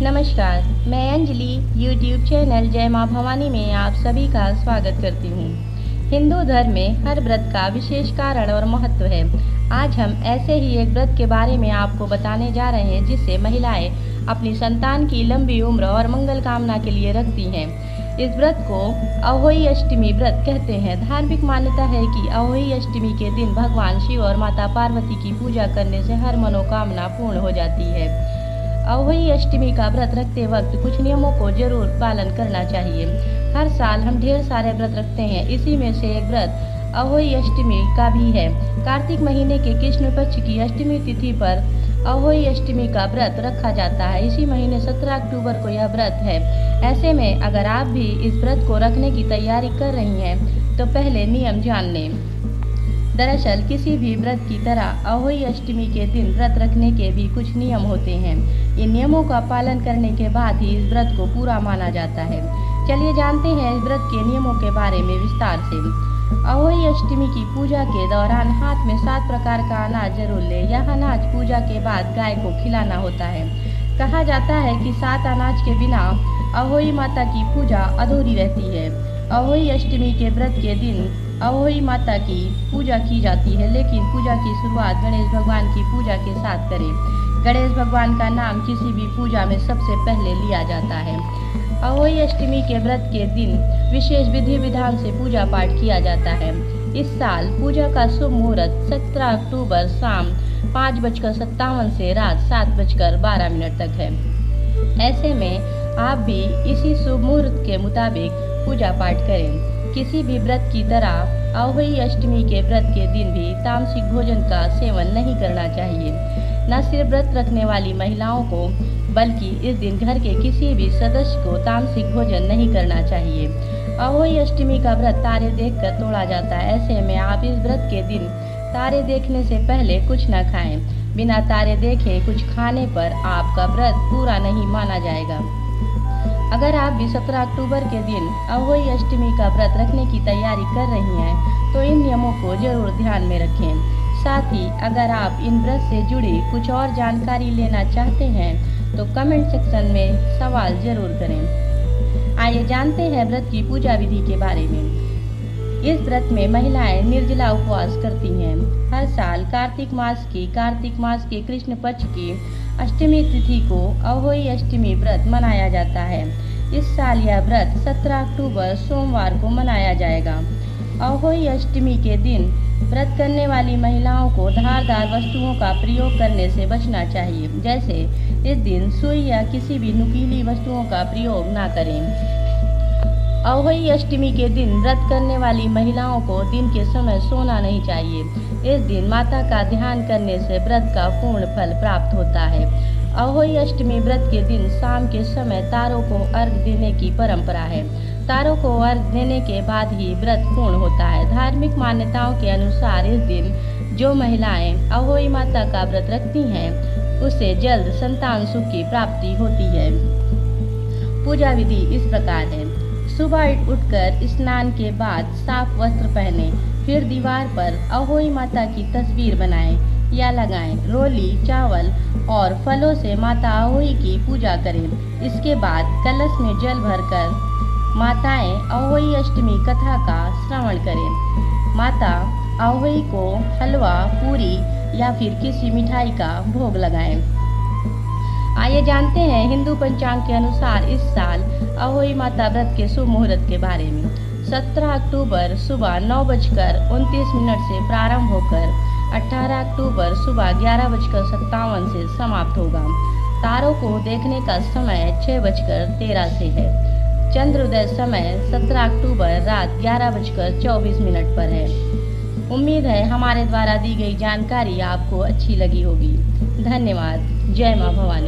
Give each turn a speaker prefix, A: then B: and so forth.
A: नमस्कार, मैं Anjali YouTube channel जय माँ भवानी में आप सभी का स्वागत करती हूँ। हिंदू धर्म में हर व्रत का विशेष कारण और महत्व है। आज हम ऐसे ही एक व्रत के बारे में आपको बताने जा रहे हैं जिससे महिलाएं अपनी संतान की लंबी उम्र और मंगल कामना के लिए रखती हैं। इस व्रत को अहोई अष्टमी व्रत कहते हैं। धार्मिक मान्यता है कि अहोई अष्टमी के दिन भगवान शिव और माता पार्वती की पूजा करने से हर मनोकामना पूर्ण हो जाती है। अहोई अष्टमी का व्रत रखते वक्त कुछ नियमों को जरूर पालन करना चाहिए। हर साल हम ढेर सारे व्रत रखते हैं, इसी में से एक व्रत अहोई अष्टमी का भी है। कार्तिक महीने के कृष्ण पक्ष की अष्टमी तिथि पर अहोई अष्टमी का व्रत रखा जाता है। इसी महीने 17 अक्टूबर को यह व्रत है। ऐसे में अगर आप भी इस व्रत को रखने की तैयारी कर रही हैं तो पहले नियम जान लें। दरअसल किसी भी व्रत की तरह अहोई अष्टमी के दिन व्रत रखने के भी कुछ नियम होते हैं। इन नियमों का पालन करने के बाद ही इस व्रत को पूरा माना जाता है। चलिए जानते हैं इस व्रत के नियमों के बारे में विस्तार से। अहोई अष्टमी की पूजा के दौरान हाथ में 7 प्रकार का अनाज जरूर ले। यह अनाज पूजा के बाद गाय को खिलाना होता है। कहा जाता है कि 7 अनाज के बिना अहोई माता की पूजा अधूरी रहती है। अहोई अष्टमी के व्रत के दिन अहोई माता की पूजा की जाती है, लेकिन पूजा की शुरुआत गणेश भगवान की पूजा के साथ करें। गणेश भगवान का नाम किसी भी पूजा में सबसे पहले लिया जाता है। अहोई अष्टमी के व्रत के दिन विशेष विधि विधान से पूजा पाठ किया जाता है। इस साल पूजा का शुभ मुहूर्त 17 अक्टूबर शाम 5:57 से रात 7:12 तक है। ऐसे में आप भी इसी शुभ मुहूर्त के मुताबिक पूजा पाठ करें। किसी भी व्रत की तरह अहोई अष्टमी के व्रत के दिन भी तामसिक भोजन का सेवन नहीं करना चाहिए। न सिर्फ व्रत रखने वाली महिलाओं को बल्कि इस दिन घर के किसी भी सदस्य को तामसिक भोजन नहीं करना चाहिए। अहोई अष्टमी का व्रत तारे देखकर तोड़ा जाता है। ऐसे में आप इस व्रत के दिन तारे देखने से पहले कुछ न खाएं। बिना तारे देखे कुछ खाने पर आपका व्रत पूरा नहीं माना जाएगा। अगर आप भी 17 अक्टूबर के दिन अहोई अष्टमी का व्रत रखने की तैयारी कर रही हैं तो इन नियमों को जरूर ध्यान में रखें। साथ ही अगर आप इन व्रत से जुड़ी कुछ और जानकारी लेना चाहते हैं तो कमेंट सेक्शन में सवाल जरूर करें। आइए जानते हैं व्रत की पूजा विधि के बारे में। इस व्रत में महिलाएं निर्जला उपवास करती हैं। हर साल कार्तिक मास के कृष्ण पक्ष की अष्टमी तिथि को अहोई अष्टमी व्रत मनाया जाता है। इस साल यह व्रत 17 अक्टूबर सोमवार को मनाया जाएगा। अहोई अष्टमी के दिन व्रत करने वाली महिलाओं को धारदार वस्तुओं का प्रयोग करने से बचना चाहिए। जैसे इस दिन सुई या किसी भी नुकीली वस्तुओं का प्रयोग न करें। अहोई अष्टमी के दिन व्रत करने वाली महिलाओं को दिन के समय सोना नहीं चाहिए। इस दिन माता का ध्यान करने से व्रत का पूर्ण फल प्राप्त होता है। अहोई अष्टमी व्रत के दिन शाम के समय तारों को अर्घ्य देने की परंपरा है। तारों को अर्घ्य देने के बाद ही व्रत पूर्ण होता है। धार्मिक मान्यताओं के अनुसार इस दिन जो महिलाएं अहोई माता का व्रत रखती हैं उसे जल्द संतान सुख की प्राप्ति होती है। पूजा विधि इस प्रकार है। सुबह उठकर स्नान के बाद साफ वस्त्र पहने, फिर दीवार पर अहोई माता की तस्वीर बनाएं या लगाएं। रोली, चावल और फलों से माता अहोई की पूजा करें। इसके बाद कलश में जल भरकर माताएं अहोई अष्टमी कथा का श्रवण करें। माता अहोई को हलवा, पूरी या फिर किसी मिठाई का भोग लगाएं। आइए जानते हैं हिंदू पंचांग के अनुसार इस साल अहोई माता व्रत के शुभ मुहूर्त के बारे में। 17 अक्टूबर सुबह 9:29 से प्रारंभ होकर 18 अक्टूबर सुबह 11:57 से समाप्त होगा। तारों को देखने का समय 6:13 से है। चंद्रोदय समय 17 अक्टूबर रात 11:24 पर है। उम्मीद है हमारे द्वारा दी गई जानकारी आपको अच्छी लगी होगी। धन्यवाद। जय माँ भवानी।